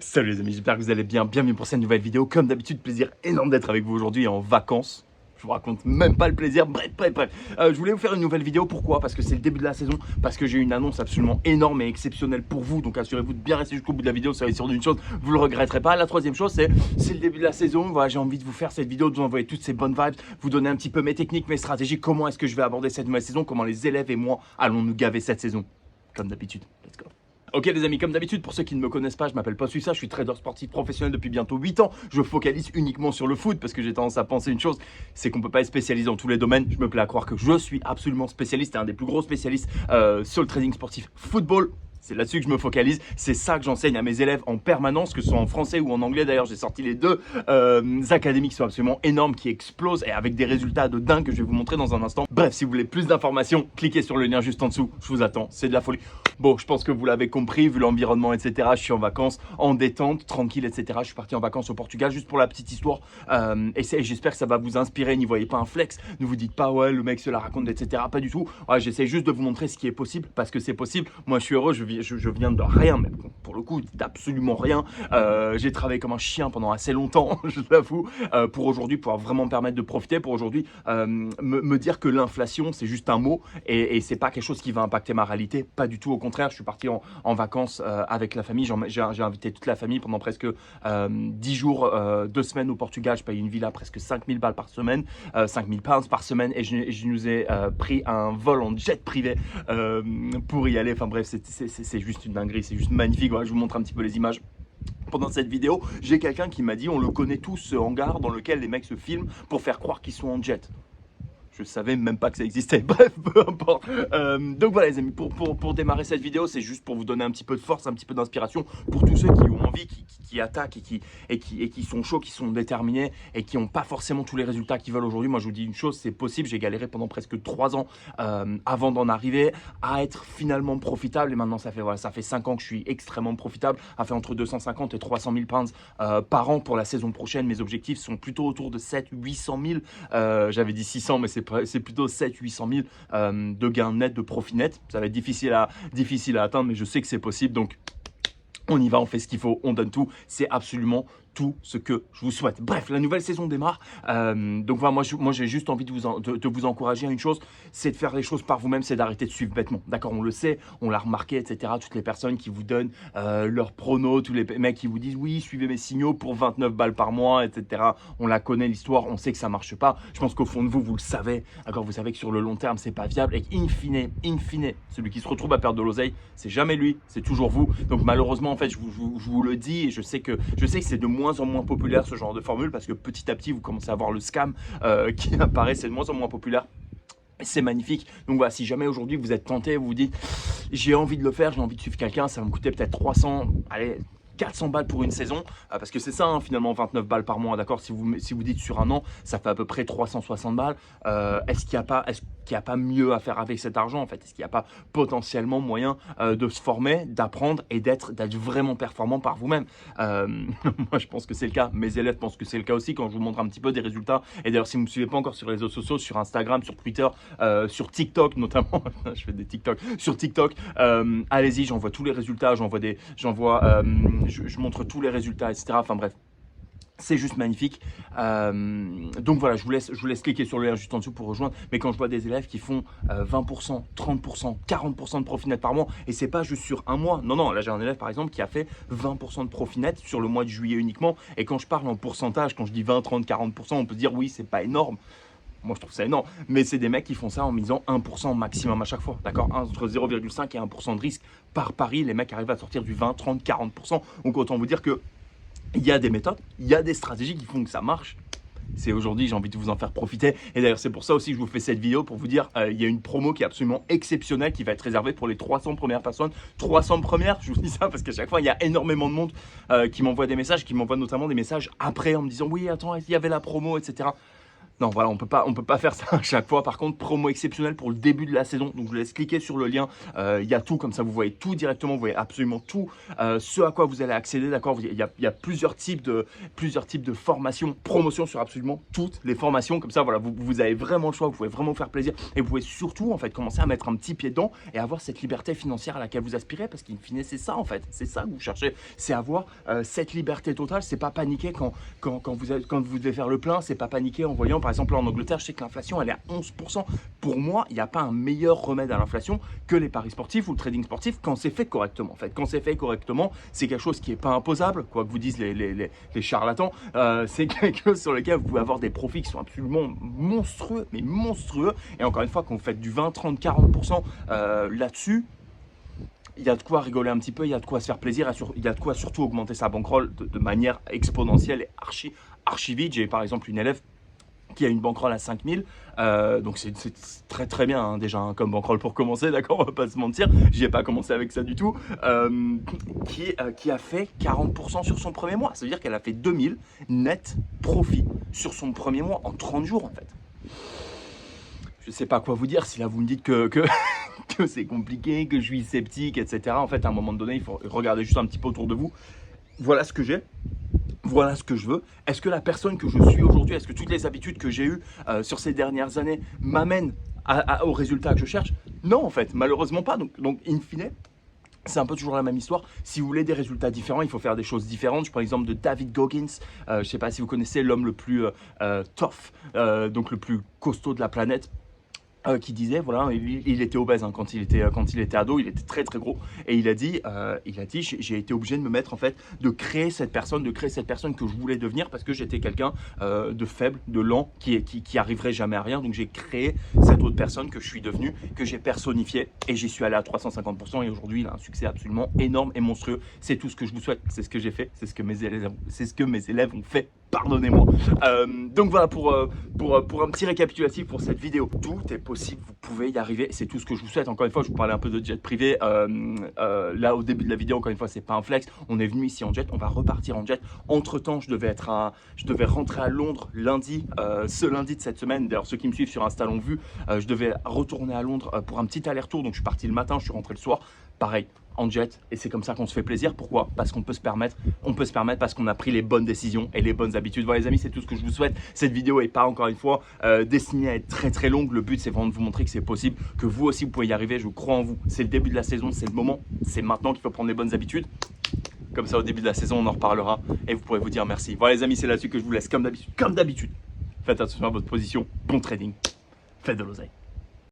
Salut les amis, j'espère que vous allez bien, bienvenue pour cette nouvelle vidéo. Comme d'habitude, plaisir énorme d'être avec vous aujourd'hui en vacances. Je vous raconte même pas le plaisir, bref. Je voulais vous faire une nouvelle vidéo, pourquoi? Parce que c'est le début de la saison, parce que j'ai une annonce absolument énorme et exceptionnelle pour vous. Donc assurez-vous de bien rester jusqu'au bout de la vidéo, ça va être sûr d'une chose, vous le regretterez pas. La troisième chose, c'est le début de la saison. Voilà, j'ai envie de vous faire cette vidéo, de vous envoyer toutes ces bonnes vibes, vous donner un petit peu mes techniques, mes stratégies, comment est-ce que je vais aborder cette nouvelle saison, comment les élèves et moi allons nous gaver cette saison. Comme d'habitude, let's go. Ok les amis, comme d'habitude, pour ceux qui ne me connaissent pas, je m'appelle Paul Suissa, je suis trader sportif professionnel depuis bientôt 8 ans. Je focalise uniquement sur le foot parce que j'ai tendance à penser une chose, c'est qu'on ne peut pas être spécialisé dans tous les domaines. Je me plais à croire que je suis absolument spécialiste et un des plus gros spécialistes sur le trading sportif football. C'est là-dessus que je me focalise, c'est ça que j'enseigne à mes élèves en permanence, que ce soit en français ou en anglais. D'ailleurs, j'ai sorti les deux académies qui sont absolument énormes, qui explosent et avec des résultats de dingue que je vais vous montrer dans un instant. Bref, si vous voulez plus d'informations, cliquez sur le lien juste en dessous, je vous attends, c'est de la folie. Bon, je pense que vous l'avez compris, vu l'environnement, etc. Je suis en vacances, en détente, tranquille, etc. Je suis parti en vacances au Portugal, juste pour la petite histoire. Et j'espère que ça va vous inspirer. N'y voyez pas un flex, ne vous dites pas, ouais, le mec se la raconte, etc. Pas du tout. Ouais, j'essaie juste de vous montrer ce qui est possible, parce que c'est possible. Moi, je suis heureux, je viens de rien, mais pour le coup, d'absolument rien. J'ai travaillé comme un chien pendant assez longtemps, je l'avoue, pour aujourd'hui pouvoir vraiment me permettre de profiter, pour aujourd'hui me dire que l'inflation, c'est juste un mot et c'est pas quelque chose qui va impacter ma réalité, pas du tout. Au contraire, je suis parti en vacances avec la famille. J'ai invité toute la famille pendant presque 10 jours, 2 semaines au Portugal. Je paye une villa presque 5000 balles par semaine, 5000 pounds par semaine, et je nous ai pris un vol en jet privé pour y aller. Enfin bref, c'est juste une dinguerie, c'est juste magnifique. Voilà, je vous montre un petit peu les images. Pendant cette vidéo, j'ai quelqu'un qui m'a dit, on le connaît tous, ce hangar dans lequel les mecs se filment pour faire croire qu'ils sont en jet. Je savais même pas que ça existait. Bref, peu importe. Donc voilà les amis, pour démarrer cette vidéo, c'est juste pour vous donner un petit peu de force, un petit peu d'inspiration pour tous ceux qui ont envie, qui attaquent et qui sont chauds, qui sont déterminés et qui n'ont pas forcément tous les résultats qu'ils veulent aujourd'hui. Moi je vous dis une chose, c'est possible. J'ai galéré pendant presque 3 ans avant d'en arriver à être finalement profitable. Et maintenant ça fait 5 ans que je suis extrêmement profitable, à faire entre 250 et 300 000 pounds par an pour la saison prochaine. Mes objectifs sont plutôt autour de 700 000, 800 000. J'avais dit 600, mais c'est plutôt 700 000, 800 000 de gains nets, de profit net. Ça va être difficile à atteindre, mais je sais que c'est possible. Donc, on y va, on fait ce qu'il faut, on donne tout. C'est absolument tout ce que je vous souhaite. Bref, la nouvelle saison démarre. Donc voilà, moi j'ai juste envie de vous encourager à une chose, c'est de faire les choses par vous-même, c'est d'arrêter de suivre bêtement. D'accord, on le sait, on l'a remarqué, etc. Toutes les personnes qui vous donnent leurs pronos, tous les mecs qui vous disent oui, suivez mes signaux pour 29 balles par mois, etc. On la connaît l'histoire, on sait que ça marche pas. Je pense qu'au fond de vous, vous le savez. D'accord, vous savez que sur le long terme, c'est pas viable et qu'in fine, celui qui se retrouve à perdre de l'oseille, c'est jamais lui, c'est toujours vous. Donc malheureusement, en fait, je vous le dis et je sais que c'est de moins en moins populaire ce genre de formule parce que petit à petit vous commencez à voir le scam qui apparaît, c'est de moins en moins populaire. C'est magnifique. Donc voilà, si jamais aujourd'hui vous êtes tenté, vous vous dites j'ai envie de le faire, j'ai envie de suivre quelqu'un, ça va me coûter peut-être 300, allez, 400 balles pour une saison, parce que c'est ça hein, finalement 29 balles par mois, d'accord, si vous dites sur un an, ça fait à peu près 360 balles. Est-ce qu'il n'y a pas mieux à faire avec cet argent en fait? Est-ce qu'il n'y a pas potentiellement moyen de se former, d'apprendre et d'être vraiment performant par vous-même? Moi je pense que c'est le cas, mes élèves pensent que c'est le cas aussi quand je vous montre un petit peu des résultats. Et d'ailleurs si vous ne me suivez pas encore sur les réseaux sociaux, sur Instagram, sur Twitter, sur TikTok notamment, je fais des TikTok, sur TikTok, allez-y, j'envoie tous les résultats, je montre tous les résultats, etc. Enfin bref, c'est juste magnifique. Donc voilà, je vous laisse cliquer sur le lien juste en dessous pour rejoindre. Mais quand je vois des élèves qui font 20%, 30%, 40% de profit net par mois, et c'est pas juste sur un mois. Non, là j'ai un élève par exemple qui a fait 20% de profit net sur le mois de juillet uniquement. Et quand je parle en pourcentage, quand je dis 20, 30, 40%, on peut dire oui, c'est pas énorme. Moi, je trouve ça énorme. Mais c'est des mecs qui font ça en misant 1% maximum à chaque fois. D'accord, entre 0,5 et 1% de risque par pari. Les mecs arrivent à sortir du 20, 30, 40%. Donc, autant vous dire qu'il y a des méthodes, il y a des stratégies qui font que ça marche. C'est aujourd'hui, j'ai envie de vous en faire profiter. Et d'ailleurs, c'est pour ça aussi que je vous fais cette vidéo pour vous dire il y a une promo qui est absolument exceptionnelle qui va être réservée pour les 300 premières personnes. 300 premières, je vous dis ça parce qu'à chaque fois, il y a énormément de monde qui m'envoie des messages, qui m'envoie notamment des messages après en me disant oui, attends, il y avait la promo, etc. Non, voilà, on peut pas faire ça à chaque fois. Par contre, promo exceptionnelle pour le début de la saison. Donc, je vous laisse cliquer sur le lien. Il y a tout, comme ça, vous voyez tout directement. Vous voyez absolument tout ce à quoi vous allez accéder, d'accord. Il y a plusieurs types de formations, promotions sur absolument toutes les formations. Comme ça, voilà, vous avez vraiment le choix. Vous pouvez vraiment vous faire plaisir. Et vous pouvez surtout, en fait, commencer à mettre un petit pied dedans et avoir cette liberté financière à laquelle vous aspirez. Parce qu'in fine, c'est ça, en fait. C'est ça que vous cherchez. C'est avoir cette liberté totale. C'est pas paniquer quand vous devez faire le plein. C'est pas paniquer en voyant, par exemple, en Angleterre, je sais que l'inflation, elle est à 11%. Pour moi, il n'y a pas un meilleur remède à l'inflation que les paris sportifs ou le trading sportif quand c'est fait correctement. En fait, quand c'est fait correctement, c'est quelque chose qui n'est pas imposable, quoi que vous disent les charlatans. C'est quelque chose sur lequel vous pouvez avoir des profits qui sont absolument monstrueux, mais monstrueux. Et encore une fois, quand vous faites du 20, 30, 40% là-dessus, il y a de quoi rigoler un petit peu, il y a de quoi se faire plaisir, il y a de quoi surtout augmenter sa bankroll de manière exponentielle et archi vite. J'ai par exemple une élève qui a une bankroll à 5000, donc c'est très très bien hein, déjà hein, comme bankroll pour commencer, d'accord, on va pas se mentir, j'y ai pas commencé avec ça du tout, qui a fait 40% sur son premier mois, ça veut dire qu'elle a fait 2000 net profit sur son premier mois en 30 jours en fait. Je sais pas quoi vous dire si là vous me dites que c'est compliqué, que je suis sceptique, etc. En fait à un moment donné il faut regarder juste un petit peu autour de vous, voilà ce que j'ai. Voilà ce que je veux. Est-ce que la personne que je suis aujourd'hui, est-ce que toutes les habitudes que j'ai eues sur ces dernières années m'amènent au résultat que je cherche? Non, en fait, malheureusement pas. Donc in fine, c'est un peu toujours la même histoire. Si vous voulez des résultats différents, il faut faire des choses différentes. Je prends l'exemple de David Goggins. Je ne sais pas si vous connaissez l'homme le plus tough, donc le plus costaud de la planète. Qui disait, voilà, il était obèse hein, quand il était ado, il était très très gros, et il a dit j'ai été obligé de me mettre en fait, de créer cette personne que je voulais devenir parce que j'étais quelqu'un de faible, de lent, qui arriverait jamais à rien, donc j'ai créé cette autre personne que je suis devenu, que j'ai personnifié, et j'y suis allé à 350%, et aujourd'hui il a un succès absolument énorme et monstrueux. C'est tout ce que je vous souhaite, c'est ce que j'ai fait, c'est ce que mes élèves ont fait. Pardonnez-moi. Donc voilà pour un petit récapitulatif pour cette vidéo. Tout est possible, vous pouvez y arriver. C'est tout ce que je vous souhaite. Encore une fois, je vous parlais un peu de jet privé. Là, au début de la vidéo, encore une fois, c'est pas un flex. On est venu ici en jet. On va repartir en jet. Entre temps, je devais rentrer à Londres lundi, ce lundi de cette semaine. D'ailleurs, ceux qui me suivent sur Insta l'ont vu. Je devais retourner à Londres pour un petit aller-retour. Donc, je suis parti le matin, je suis rentré le soir. Pareil, en jet, et c'est comme ça qu'on se fait plaisir. Pourquoi? Parce qu'on peut se permettre, parce qu'on a pris les bonnes décisions et les bonnes habitudes. Voilà les amis, c'est tout ce que je vous souhaite. Cette vidéo n'est pas encore une fois destinée à être très très longue. Le but c'est vraiment de vous montrer que c'est possible, que vous aussi vous pouvez y arriver. Je crois en vous, c'est le début de la saison, c'est le moment, c'est maintenant qu'il faut prendre les bonnes habitudes. Comme ça au début de la saison on en reparlera et vous pourrez vous dire merci. Voilà les amis, c'est là-dessus que je vous laisse comme d'habitude. Faites attention à votre position, bon trading, faites de l'oseille.